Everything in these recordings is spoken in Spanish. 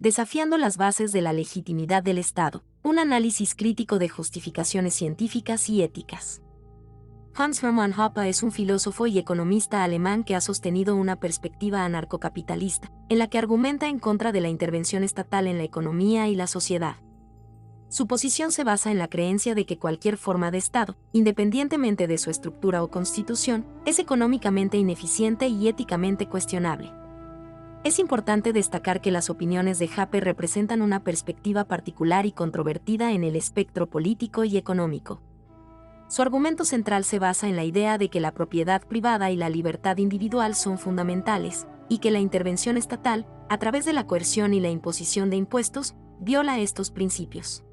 Desafiando las bases de la legitimidad del Estado, un análisis crítico de justificaciones científicas y éticas. Hans Hermann Hoppe es un filósofo y economista alemán que ha sostenido una perspectiva anarcocapitalista, en la que argumenta en contra de la intervención estatal en la economía y la sociedad. Su posición se basa en la creencia de que cualquier forma de Estado, independientemente de su estructura o constitución, es económicamente ineficiente y éticamente cuestionable. Es importante destacar que las opiniones de Hoppe representan una perspectiva particular y controvertida en el espectro político y económico. Su argumento central se basa en la idea de que la propiedad privada y la libertad individual son fundamentales, y que la intervención estatal, a través de la coerción y la imposición de impuestos, viola estos principios.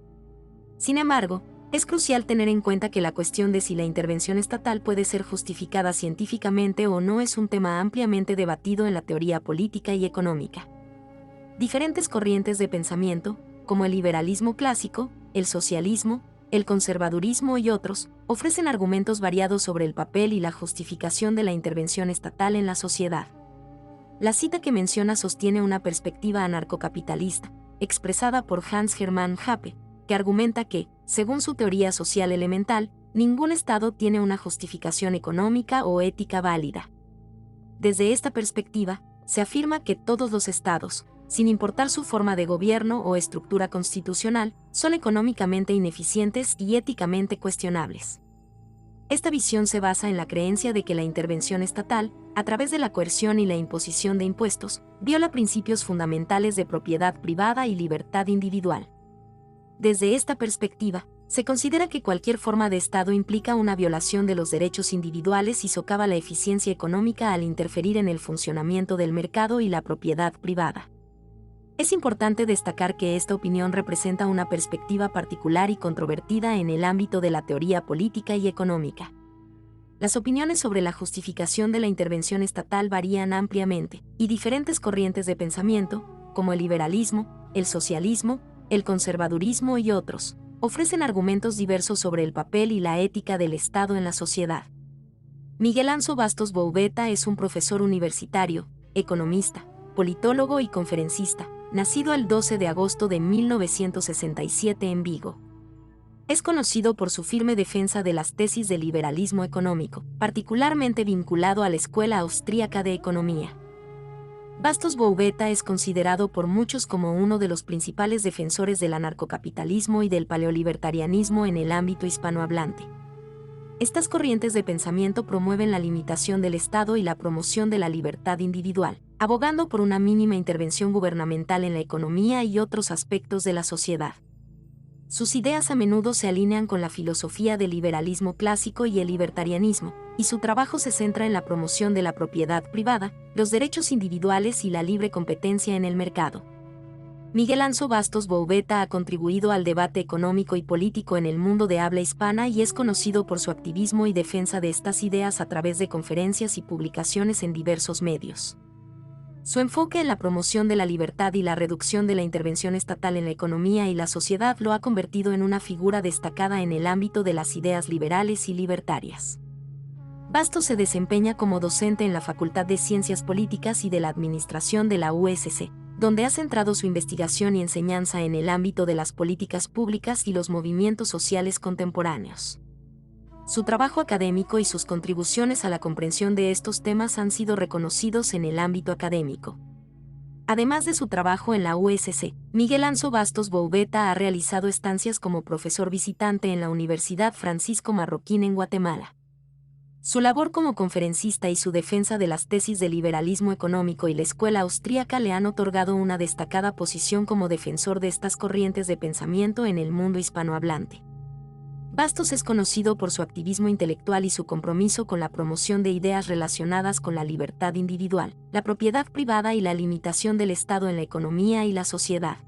Sin embargo, es crucial tener en cuenta que la cuestión de si la intervención estatal puede ser justificada científicamente o no es un tema ampliamente debatido en la teoría política y económica. Diferentes corrientes de pensamiento, como el liberalismo clásico, el socialismo, el conservadurismo y otros, ofrecen argumentos variados sobre el papel y la justificación de la intervención estatal en la sociedad. La cita que menciona sostiene una perspectiva anarcocapitalista, expresada por Hans Hermann Hoppe, que argumenta que, según su teoría social elemental, ningún Estado tiene una justificación económica o ética válida. Desde esta perspectiva, se afirma que todos los Estados, sin importar su forma de gobierno o estructura constitucional, son económicamente ineficientes y éticamente cuestionables. Esta visión se basa en la creencia de que la intervención estatal, a través de la coerción y la imposición de impuestos, viola principios fundamentales de propiedad privada y libertad individual. Desde esta perspectiva, se considera que cualquier forma de Estado implica una violación de los derechos individuales y socava la eficiencia económica al interferir en el funcionamiento del mercado y la propiedad privada. Es importante destacar que esta opinión representa una perspectiva particular y controvertida en el ámbito de la teoría política y económica. Las opiniones sobre la justificación de la intervención estatal varían ampliamente, y diferentes corrientes de pensamiento, como el liberalismo, el socialismo, el conservadurismo y otros, ofrecen argumentos diversos sobre el papel y la ética del Estado en la sociedad. Miguel Anso Bastos Boubeta es un profesor universitario, economista, politólogo y conferencista, nacido el 12 de agosto de 1967 en Vigo. Es conocido por su firme defensa de las tesis del liberalismo económico, particularmente vinculado a la Escuela Austríaca de Economía. Bastos Boubeta es considerado por muchos como uno de los principales defensores del anarcocapitalismo y del paleolibertarianismo en el ámbito hispanohablante. Estas corrientes de pensamiento promueven la limitación del Estado y la promoción de la libertad individual, abogando por una mínima intervención gubernamental en la economía y otros aspectos de la sociedad. Sus ideas a menudo se alinean con la filosofía del liberalismo clásico y el libertarianismo, y su trabajo se centra en la promoción de la propiedad privada, los derechos individuales y la libre competencia en el mercado. Miguel Anso Bastos Boubeta ha contribuido al debate económico y político en el mundo de habla hispana y es conocido por su activismo y defensa de estas ideas a través de conferencias y publicaciones en diversos medios. Su enfoque en la promoción de la libertad y la reducción de la intervención estatal en la economía y la sociedad lo ha convertido en una figura destacada en el ámbito de las ideas liberales y libertarias. Bastos se desempeña como docente en la Facultad de Ciencias Políticas y de la Administración de la USC, donde ha centrado su investigación y enseñanza en el ámbito de las políticas públicas y los movimientos sociales contemporáneos. Su trabajo académico y sus contribuciones a la comprensión de estos temas han sido reconocidos en el ámbito académico. Además de su trabajo en la USC, Miguel Anso Bastos Boubeta ha realizado estancias como profesor visitante en la Universidad Francisco Marroquín en Guatemala. Su labor como conferencista y su defensa de las tesis del liberalismo económico y la escuela austríaca le han otorgado una destacada posición como defensor de estas corrientes de pensamiento en el mundo hispanohablante. Bastos es conocido por su activismo intelectual y su compromiso con la promoción de ideas relacionadas con la libertad individual, la propiedad privada y la limitación del Estado en la economía y la sociedad.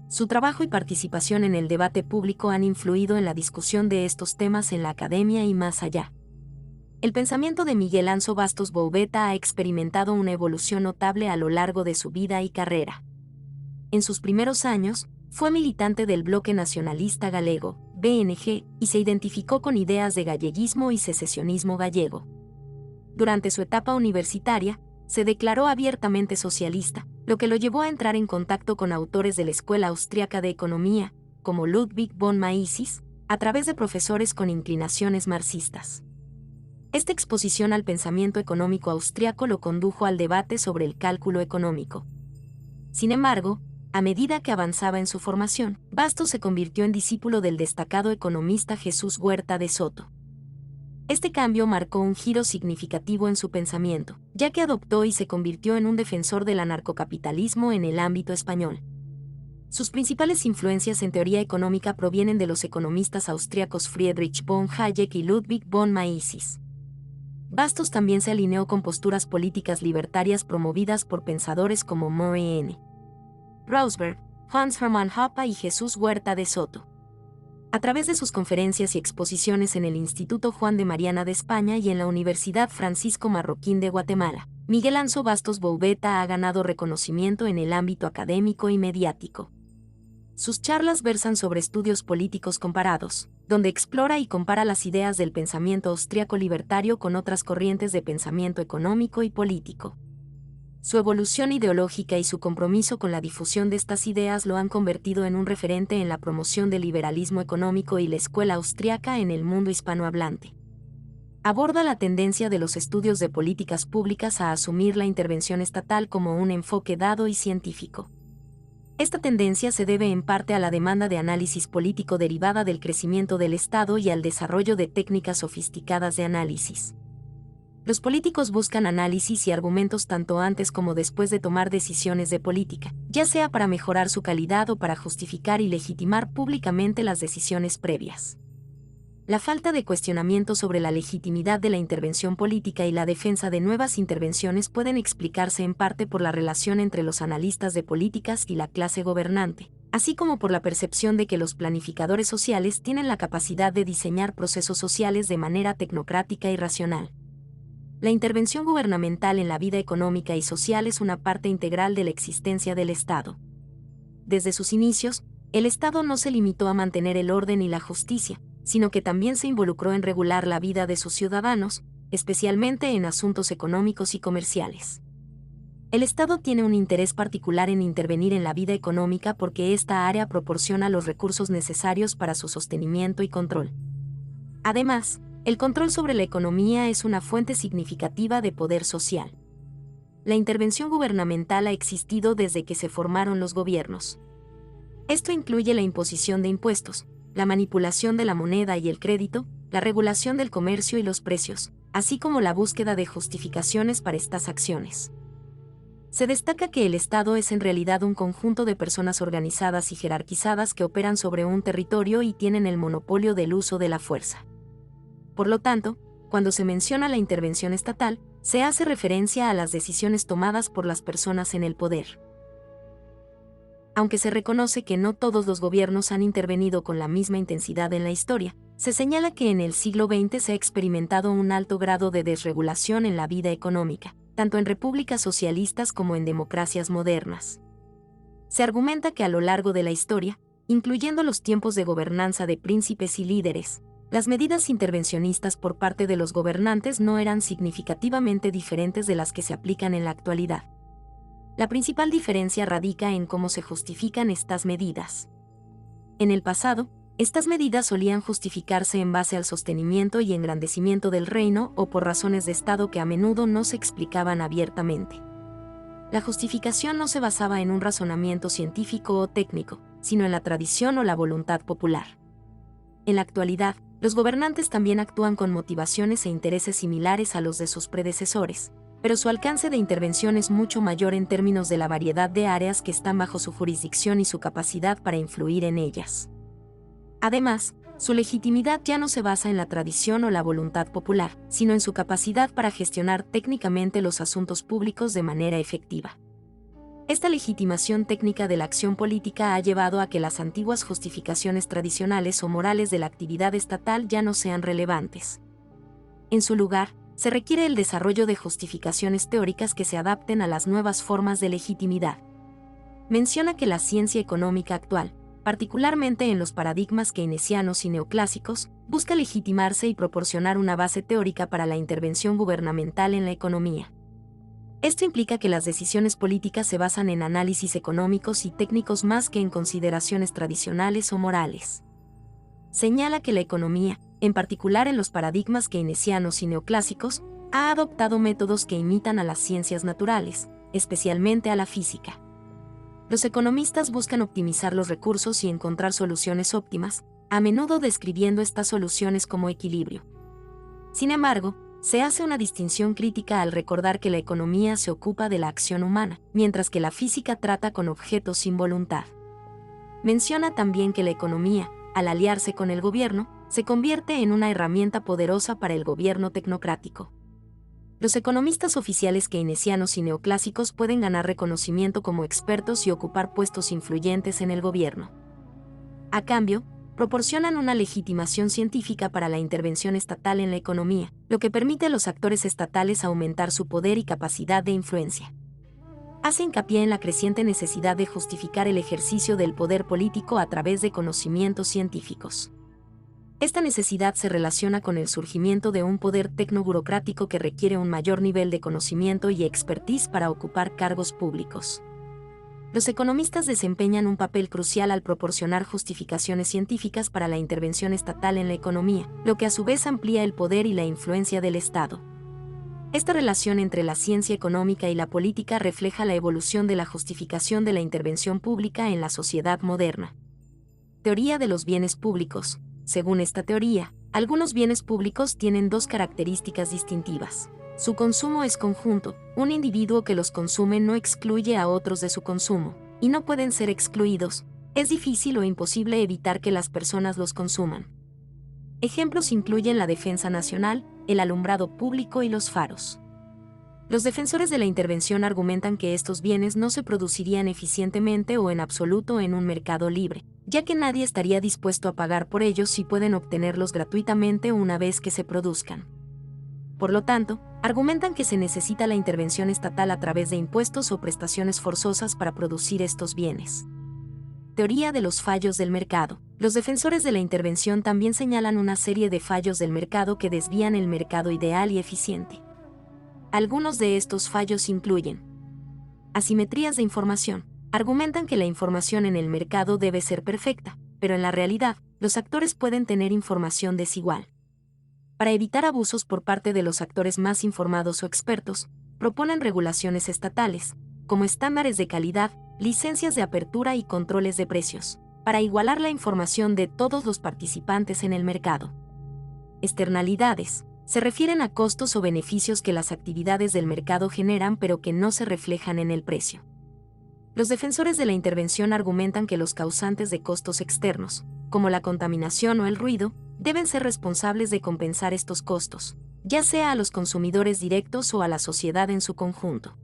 Su trabajo y participación en el debate público han influido en la discusión de estos temas en la academia y más allá. El pensamiento de Miguel Anso Bastos Boubeta ha experimentado una evolución notable a lo largo de su vida y carrera. En sus primeros años, fue militante del Bloque Nacionalista Galego, BNG, y se identificó con ideas de galleguismo y secesionismo gallego. Durante su etapa universitaria, se declaró abiertamente socialista, lo que lo llevó a entrar en contacto con autores de la Escuela Austriaca de Economía, como Ludwig von Mises, a través de profesores con inclinaciones marxistas. Esta exposición al pensamiento económico austriaco lo condujo al debate sobre el cálculo económico. Sin embargo, a medida que avanzaba en su formación, Bastos se convirtió en discípulo del destacado economista Jesús Huerta de Soto. Este cambio marcó un giro significativo en su pensamiento, ya que adoptó y se convirtió en un defensor del anarcocapitalismo en el ámbito español. Sus principales influencias en teoría económica provienen de los economistas austríacos Friedrich von Hayek y Ludwig von Mises. Bastos también se alineó con posturas políticas libertarias promovidas por pensadores como Murray N. Rothbard, Hans Hermann Hoppe y Jesús Huerta de Soto. A través de sus conferencias y exposiciones en el Instituto Juan de Mariana de España y en la Universidad Francisco Marroquín de Guatemala, Miguel Anso Bastos Boubeta ha ganado reconocimiento en el ámbito académico y mediático. Sus charlas versan sobre estudios políticos comparados, donde explora y compara las ideas del pensamiento austríaco libertario con otras corrientes de pensamiento económico y político. Su evolución ideológica y su compromiso con la difusión de estas ideas lo han convertido en un referente en la promoción del liberalismo económico y la escuela austriaca en el mundo hispanohablante. Aborda la tendencia de los estudios de políticas públicas a asumir la intervención estatal como un enfoque dado y científico. Esta tendencia se debe en parte a la demanda de análisis político derivada del crecimiento del Estado y al desarrollo de técnicas sofisticadas de análisis. Los políticos buscan análisis y argumentos tanto antes como después de tomar decisiones de política, ya sea para mejorar su calidad o para justificar y legitimar públicamente las decisiones previas. La falta de cuestionamiento sobre la legitimidad de la intervención política y la defensa de nuevas intervenciones pueden explicarse en parte por la relación entre los analistas de políticas y la clase gobernante, así como por la percepción de que los planificadores sociales tienen la capacidad de diseñar procesos sociales de manera tecnocrática y racional. La intervención gubernamental en la vida económica y social es una parte integral de la existencia del Estado. Desde sus inicios, el Estado no se limitó a mantener el orden y la justicia, sino que también se involucró en regular la vida de sus ciudadanos, especialmente en asuntos económicos y comerciales. El Estado tiene un interés particular en intervenir en la vida económica porque esta área proporciona los recursos necesarios para su sostenimiento y control. Además, el control sobre la economía es una fuente significativa de poder social. La intervención gubernamental ha existido desde que se formaron los gobiernos. Esto incluye la imposición de impuestos, la manipulación de la moneda y el crédito, la regulación del comercio y los precios, así como la búsqueda de justificaciones para estas acciones. Se destaca que el Estado es en realidad un conjunto de personas organizadas y jerarquizadas que operan sobre un territorio y tienen el monopolio del uso de la fuerza. Por lo tanto, cuando se menciona la intervención estatal, se hace referencia a las decisiones tomadas por las personas en el poder. Aunque se reconoce que no todos los gobiernos han intervenido con la misma intensidad en la historia, se señala que en el siglo XX se ha experimentado un alto grado de desregulación en la vida económica, tanto en repúblicas socialistas como en democracias modernas. Se argumenta que a lo largo de la historia, incluyendo los tiempos de gobernanza de príncipes y líderes, las medidas intervencionistas por parte de los gobernantes no eran significativamente diferentes de las que se aplican en la actualidad. La principal diferencia radica en cómo se justifican estas medidas. En el pasado, estas medidas solían justificarse en base al sostenimiento y engrandecimiento del reino o por razones de Estado que a menudo no se explicaban abiertamente. La justificación no se basaba en un razonamiento científico o técnico, sino en la tradición o la voluntad popular. En la actualidad, los gobernantes también actúan con motivaciones e intereses similares a los de sus predecesores, pero su alcance de intervención es mucho mayor en términos de la variedad de áreas que están bajo su jurisdicción y su capacidad para influir en ellas. Además, su legitimidad ya no se basa en la tradición o la voluntad popular, sino en su capacidad para gestionar técnicamente los asuntos públicos de manera efectiva. Esta legitimación técnica de la acción política ha llevado a que las antiguas justificaciones tradicionales o morales de la actividad estatal ya no sean relevantes. En su lugar, se requiere el desarrollo de justificaciones teóricas que se adapten a las nuevas formas de legitimidad. Menciona que la ciencia económica actual, particularmente en los paradigmas keynesianos y neoclásicos, busca legitimarse y proporcionar una base teórica para la intervención gubernamental en la economía. Esto implica que las decisiones políticas se basan en análisis económicos y técnicos más que en consideraciones tradicionales o morales. Señala que la economía, en particular en los paradigmas keynesianos y neoclásicos, ha adoptado métodos que imitan a las ciencias naturales, especialmente a la física. Los economistas buscan optimizar los recursos y encontrar soluciones óptimas, a menudo describiendo estas soluciones como equilibrio. Sin embargo, se hace una distinción crítica al recordar que la economía se ocupa de la acción humana, mientras que la física trata con objetos sin voluntad. Menciona también que la economía, al aliarse con el gobierno, se convierte en una herramienta poderosa para el gobierno tecnocrático. Los economistas oficiales keynesianos y neoclásicos pueden ganar reconocimiento como expertos y ocupar puestos influyentes en el gobierno. A cambio, proporcionan una legitimación científica para la intervención estatal en la economía, lo que permite a los actores estatales aumentar su poder y capacidad de influencia. Hace hincapié en la creciente necesidad de justificar el ejercicio del poder político a través de conocimientos científicos. Esta necesidad se relaciona con el surgimiento de un poder tecnoburocrático que requiere un mayor nivel de conocimiento y expertise para ocupar cargos públicos. Los economistas desempeñan un papel crucial al proporcionar justificaciones científicas para la intervención estatal en la economía, lo que a su vez amplía el poder y la influencia del Estado. Esta relación entre la ciencia económica y la política refleja la evolución de la justificación de la intervención pública en la sociedad moderna. Teoría de los bienes públicos. Según esta teoría, algunos bienes públicos tienen dos características distintivas. Su consumo es conjunto, un individuo que los consume no excluye a otros de su consumo, y no pueden ser excluidos, es difícil o imposible evitar que las personas los consuman. Ejemplos incluyen la defensa nacional, el alumbrado público y los faros. Los defensores de la intervención argumentan que estos bienes no se producirían eficientemente o en absoluto en un mercado libre, ya que nadie estaría dispuesto a pagar por ellos si pueden obtenerlos gratuitamente una vez que se produzcan. Por lo tanto, argumentan que se necesita la intervención estatal a través de impuestos o prestaciones forzosas para producir estos bienes. Teoría de los fallos del mercado. Los defensores de la intervención también señalan una serie de fallos del mercado que desvían el mercado ideal y eficiente. Algunos de estos fallos incluyen asimetrías de información. Argumentan que la información en el mercado debe ser perfecta, pero en la realidad, los actores pueden tener información desigual. Para evitar abusos por parte de los actores más informados o expertos, proponen regulaciones estatales, como estándares de calidad, licencias de apertura y controles de precios, para igualar la información de todos los participantes en el mercado. Externalidades. Se refieren a costos o beneficios que las actividades del mercado generan pero que no se reflejan en el precio. Los defensores de la intervención argumentan que los causantes de costos externos, como la contaminación o el ruido, deben ser responsables de compensar estos costos, ya sea a los consumidores directos o a la sociedad en su conjunto.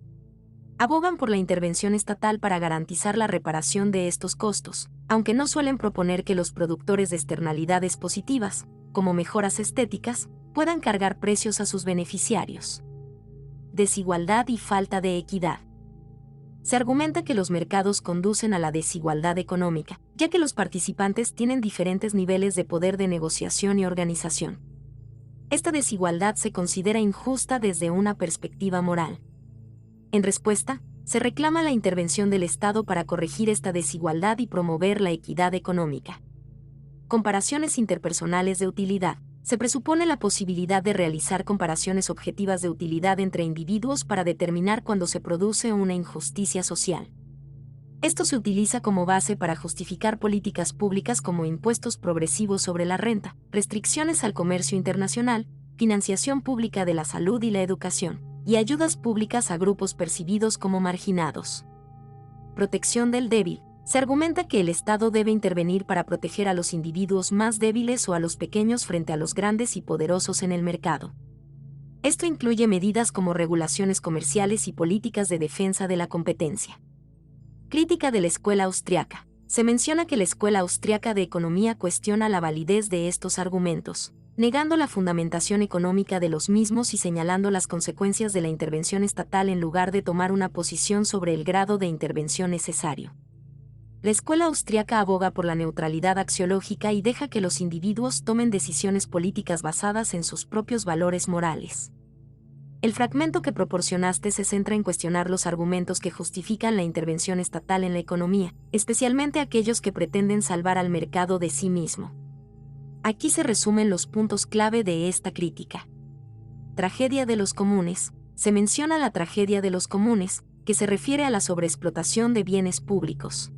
Abogan por la intervención estatal para garantizar la reparación de estos costos, aunque no suelen proponer que los productores de externalidades positivas, como mejoras estéticas, puedan cargar precios a sus beneficiarios. Desigualdad y falta de equidad. Se argumenta que los mercados conducen a la desigualdad económica, ya que los participantes tienen diferentes niveles de poder de negociación y organización. Esta desigualdad se considera injusta desde una perspectiva moral. En respuesta, se reclama la intervención del Estado para corregir esta desigualdad y promover la equidad económica. Comparaciones interpersonales de utilidad. Se presupone la posibilidad de realizar comparaciones objetivas de utilidad entre individuos para determinar cuándo se produce una injusticia social. Esto se utiliza como base para justificar políticas públicas como impuestos progresivos sobre la renta, restricciones al comercio internacional, financiación pública de la salud y la educación, y ayudas públicas a grupos percibidos como marginados. Protección del débil. Se argumenta que el Estado debe intervenir para proteger a los individuos más débiles o a los pequeños frente a los grandes y poderosos en el mercado. Esto incluye medidas como regulaciones comerciales y políticas de defensa de la competencia. Crítica de la escuela austriaca. Se menciona que la escuela austriaca de economía cuestiona la validez de estos argumentos, negando la fundamentación económica de los mismos y señalando las consecuencias de la intervención estatal en lugar de tomar una posición sobre el grado de intervención necesario. La escuela austriaca aboga por la neutralidad axiológica y deja que los individuos tomen decisiones políticas basadas en sus propios valores morales. El fragmento que proporcionaste se centra en cuestionar los argumentos que justifican la intervención estatal en la economía, especialmente aquellos que pretenden salvar al mercado de sí mismo. Aquí se resumen los puntos clave de esta crítica. Tragedia de los comunes. Se menciona la tragedia de los comunes, que se refiere a la sobreexplotación de bienes públicos.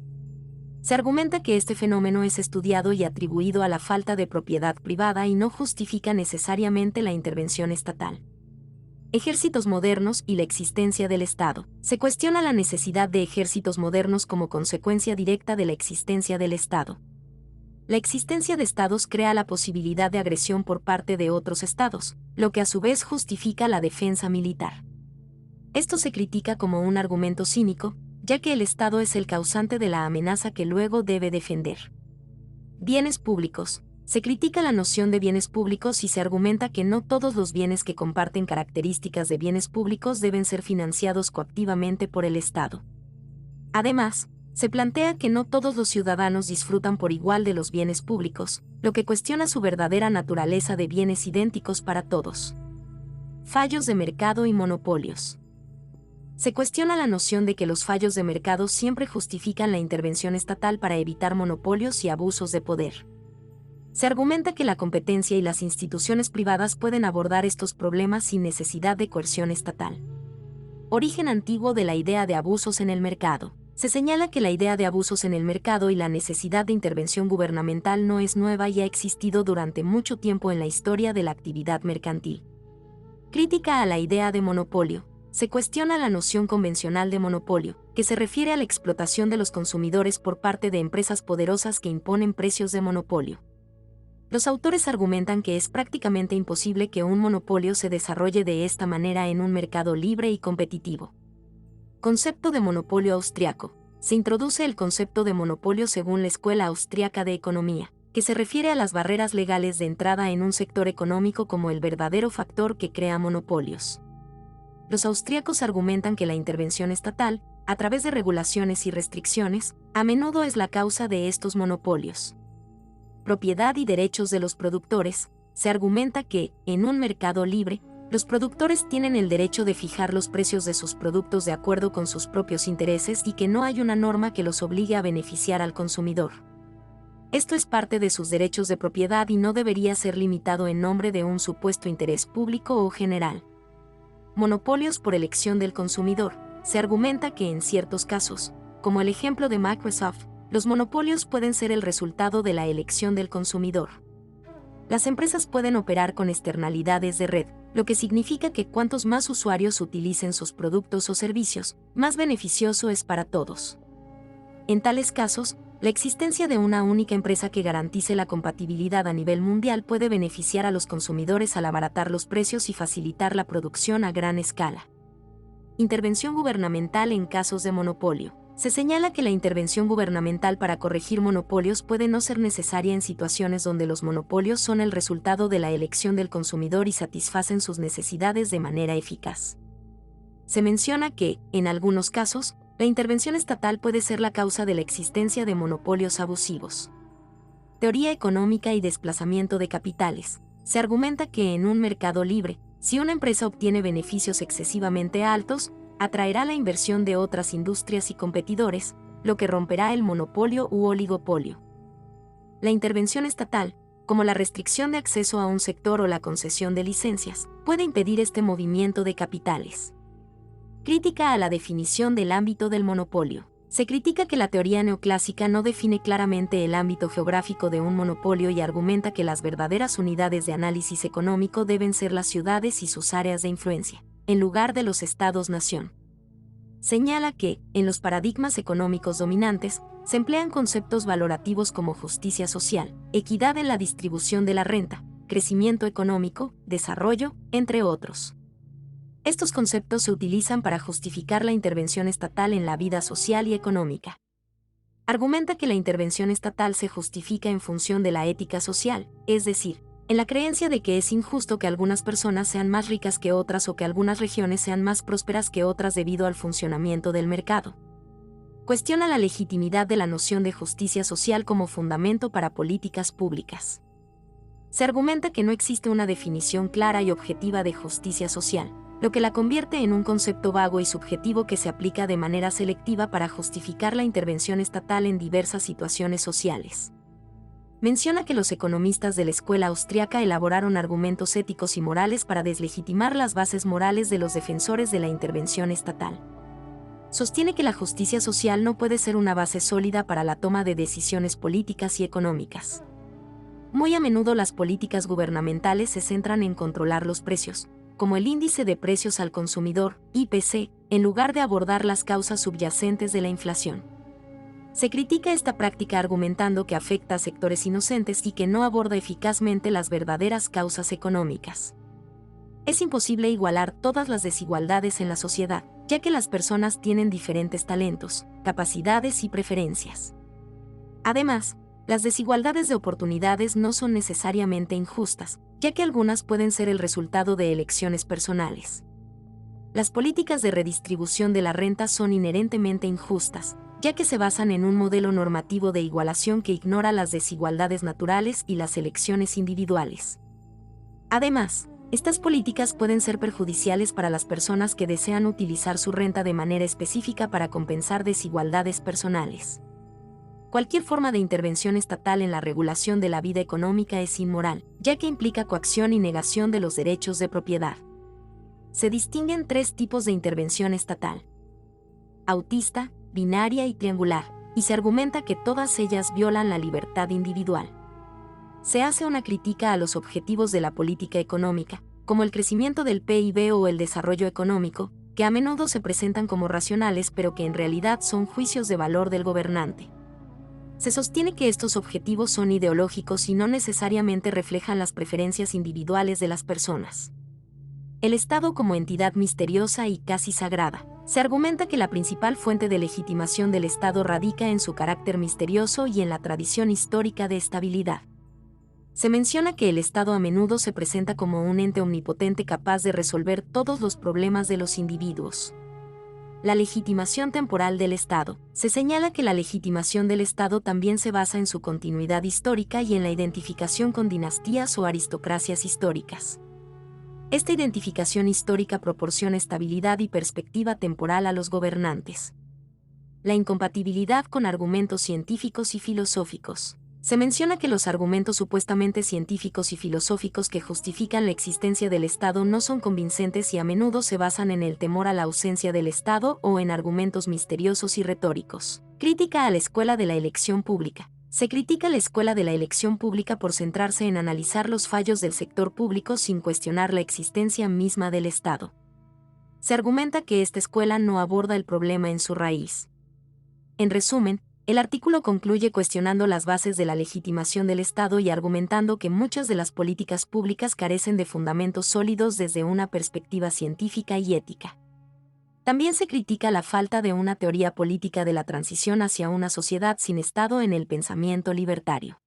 Se argumenta que este fenómeno es estudiado y atribuido a la falta de propiedad privada y no justifica necesariamente la intervención estatal. Ejércitos modernos y la existencia del Estado. Se cuestiona la necesidad de ejércitos modernos como consecuencia directa de la existencia del Estado. La existencia de estados crea la posibilidad de agresión por parte de otros estados, lo que a su vez justifica la defensa militar. Esto se critica como un argumento cínico, ya que el Estado es el causante de la amenaza que luego debe defender. Bienes públicos. Se critica la noción de bienes públicos y se argumenta que no todos los bienes que comparten características de bienes públicos deben ser financiados coactivamente por el Estado. Además, se plantea que no todos los ciudadanos disfrutan por igual de los bienes públicos, lo que cuestiona su verdadera naturaleza de bienes idénticos para todos. Fallos de mercado y monopolios. Se cuestiona la noción de que los fallos de mercado siempre justifican la intervención estatal para evitar monopolios y abusos de poder. Se argumenta que la competencia y las instituciones privadas pueden abordar estos problemas sin necesidad de coerción estatal. Origen antiguo de la idea de abusos en el mercado. Se señala que la idea de abusos en el mercado y la necesidad de intervención gubernamental no es nueva y ha existido durante mucho tiempo en la historia de la actividad mercantil. Crítica a la idea de monopolio. Se cuestiona la noción convencional de monopolio, que se refiere a la explotación de los consumidores por parte de empresas poderosas que imponen precios de monopolio. Los autores argumentan que es prácticamente imposible que un monopolio se desarrolle de esta manera en un mercado libre y competitivo. Concepto de monopolio austriaco. Se introduce el concepto de monopolio según la Escuela Austriaca de Economía, que se refiere a las barreras legales de entrada en un sector económico como el verdadero factor que crea monopolios. Los austríacos argumentan que la intervención estatal, a través de regulaciones y restricciones, a menudo es la causa de estos monopolios. Propiedad y derechos de los productores. Se argumenta que, en un mercado libre, los productores tienen el derecho de fijar los precios de sus productos de acuerdo con sus propios intereses y que no hay una norma que los obligue a beneficiar al consumidor. Esto es parte de sus derechos de propiedad y no debería ser limitado en nombre de un supuesto interés público o general. Monopolios por elección del consumidor. Se argumenta que en ciertos casos, como el ejemplo de Microsoft, los monopolios pueden ser el resultado de la elección del consumidor. Las empresas pueden operar con externalidades de red, lo que significa que cuantos más usuarios utilicen sus productos o servicios, más beneficioso es para todos. En tales casos, la existencia de una única empresa que garantice la compatibilidad a nivel mundial puede beneficiar a los consumidores al abaratar los precios y facilitar la producción a gran escala. Intervención gubernamental en casos de monopolio. Se señala que la intervención gubernamental para corregir monopolios puede no ser necesaria en situaciones donde los monopolios son el resultado de la elección del consumidor y satisfacen sus necesidades de manera eficaz. Se menciona que, en algunos casos, la intervención estatal puede ser la causa de la existencia de monopolios abusivos. Teoría económica y desplazamiento de capitales. Se argumenta que en un mercado libre, si una empresa obtiene beneficios excesivamente altos, atraerá la inversión de otras industrias y competidores, lo que romperá el monopolio u oligopolio. La intervención estatal, como la restricción de acceso a un sector o la concesión de licencias, puede impedir este movimiento de capitales. Crítica a la definición del ámbito del monopolio. Se critica que la teoría neoclásica no define claramente el ámbito geográfico de un monopolio y argumenta que las verdaderas unidades de análisis económico deben ser las ciudades y sus áreas de influencia, en lugar de los estados-nación. Señala que, en los paradigmas económicos dominantes, se emplean conceptos valorativos como justicia social, equidad en la distribución de la renta, crecimiento económico, desarrollo, entre otros. Estos conceptos se utilizan para justificar la intervención estatal en la vida social y económica. Argumenta que la intervención estatal se justifica en función de la ética social, es decir, en la creencia de que es injusto que algunas personas sean más ricas que otras o que algunas regiones sean más prósperas que otras debido al funcionamiento del mercado. Cuestiona la legitimidad de la noción de justicia social como fundamento para políticas públicas. Se argumenta que no existe una definición clara y objetiva de justicia social, lo que la convierte en un concepto vago y subjetivo que se aplica de manera selectiva para justificar la intervención estatal en diversas situaciones sociales. Menciona que los economistas de la escuela austriaca elaboraron argumentos éticos y morales para deslegitimar las bases morales de los defensores de la intervención estatal. Sostiene que la justicia social no puede ser una base sólida para la toma de decisiones políticas y económicas. Muy a menudo las políticas gubernamentales se centran en controlar los precios, como el índice de precios al consumidor, IPC, en lugar de abordar las causas subyacentes de la inflación. Se critica esta práctica argumentando que afecta a sectores inocentes y que no aborda eficazmente las verdaderas causas económicas. Es imposible igualar todas las desigualdades en la sociedad, ya que las personas tienen diferentes talentos, capacidades y preferencias. Además, las desigualdades de oportunidades no son necesariamente injustas, ya que algunas pueden ser el resultado de elecciones personales. Las políticas de redistribución de la renta son inherentemente injustas, ya que se basan en un modelo normativo de igualación que ignora las desigualdades naturales y las elecciones individuales. Además, estas políticas pueden ser perjudiciales para las personas que desean utilizar su renta de manera específica para compensar desigualdades personales. Cualquier forma de intervención estatal en la regulación de la vida económica es inmoral, ya que implica coacción y negación de los derechos de propiedad. Se distinguen tres tipos de intervención estatal: autista, binaria y triangular, y se argumenta que todas ellas violan la libertad individual. Se hace una crítica a los objetivos de la política económica, como el crecimiento del PIB o el desarrollo económico, que a menudo se presentan como racionales pero que en realidad son juicios de valor del gobernante. Se sostiene que estos objetivos son ideológicos y no necesariamente reflejan las preferencias individuales de las personas. El Estado como entidad misteriosa y casi sagrada. Se argumenta que la principal fuente de legitimación del Estado radica en su carácter misterioso y en la tradición histórica de estabilidad. Se menciona que el Estado a menudo se presenta como un ente omnipotente capaz de resolver todos los problemas de los individuos. La legitimación temporal del Estado. Se señala que la legitimación del Estado también se basa en su continuidad histórica y en la identificación con dinastías o aristocracias históricas. Esta identificación histórica proporciona estabilidad y perspectiva temporal a los gobernantes. La incompatibilidad con argumentos científicos y filosóficos. Se menciona que los argumentos supuestamente científicos y filosóficos que justifican la existencia del Estado no son convincentes y a menudo se basan en el temor a la ausencia del Estado o en argumentos misteriosos y retóricos. Crítica a la escuela de la elección pública. Se critica la escuela de la elección pública por centrarse en analizar los fallos del sector público sin cuestionar la existencia misma del Estado. Se argumenta que esta escuela no aborda el problema en su raíz. En resumen, el artículo concluye cuestionando las bases de la legitimación del Estado y argumentando que muchas de las políticas públicas carecen de fundamentos sólidos desde una perspectiva científica y ética. También se critica la falta de una teoría política de la transición hacia una sociedad sin Estado en el pensamiento libertario.